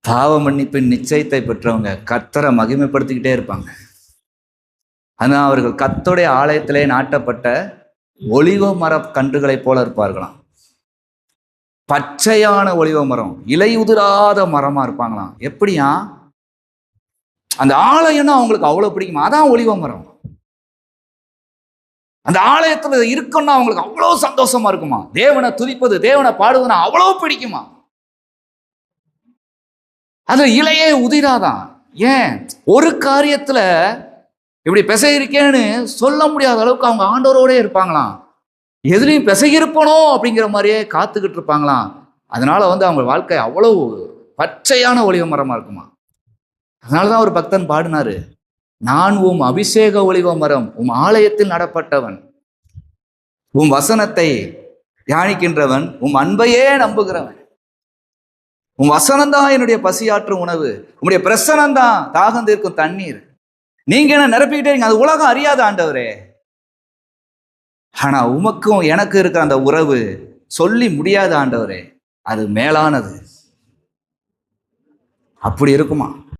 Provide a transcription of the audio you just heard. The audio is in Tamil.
பாவ மன்னிப்பின் நிச்சயத்தை பெற்றவங்க கர்த்தரை மகிமைப்படுத்திக்கிட்டே இருப்பாங்க. ஆனால் அவர்கள் கர்த்தருடைய ஆலயத்திலே நாட்டப்பட்ட ஒலிவ மர கன்றுகளைப் போல இருப்பார்களாம். பச்சையான ஒலிவ மரம், இலையுதிராத மரமா இருப்பாங்களாம். எப்படியா? அந்த ஆலயம்னா அவங்களுக்கு அவ்வளவு பிடிக்குமா? அதான் ஒலிவ மரம். அந்த ஆலயத்துல இருக்குன்னா அவங்களுக்கு அவ்வளவு சந்தோஷமா இருக்குமா? தேவனை துதிப்பது, தேவனை பாடுவதுன்னா அவ்வளவு பிடிக்குமா? அது இலையே உதிராதான். ஏன்? ஒரு காரியத்துல இப்படி பிசையிருக்கேன்னு சொல்ல முடியாத அளவுக்கு அவங்க ஆண்டவரோடே இருப்பாங்களாம். எதுலையும் பிசையிருப்பனோ அப்படிங்கிற மாதிரியே காத்துக்கிட்டு இருப்பாங்களாம். அதனால அவங்க வாழ்க்கை அவ்வளவு பச்சையான ஒலிவ மரமா இருக்குமா. அதனாலதான் ஒரு பக்தன் பாடினாரு, நான் உம் அபிஷேக ஒலிவ மரம், உம் ஆலயத்தில் நடப்பட்டவன், உம் வசனத்தை தியானிக்கின்றவன், உம் அன்பையே நம்புகிறவன். உன் வசனம்தான் என்னுடைய பசியாற்றும் உணவு, உங்களுடைய பிரசனம்தான் தாகம் தீர்க்கும் தண்ணீர். நீங்க என்ன நிரப்பிக்கிட்டே இருக்கீங்க, அது உலகம் அறியாத ஆண்டவரே. ஆனா உமக்கும் எனக்கு இருக்கிற அந்த உறவு சொல்லி முடியாத ஆண்டவரே, அது மேலானது. அப்படி இருக்குமா?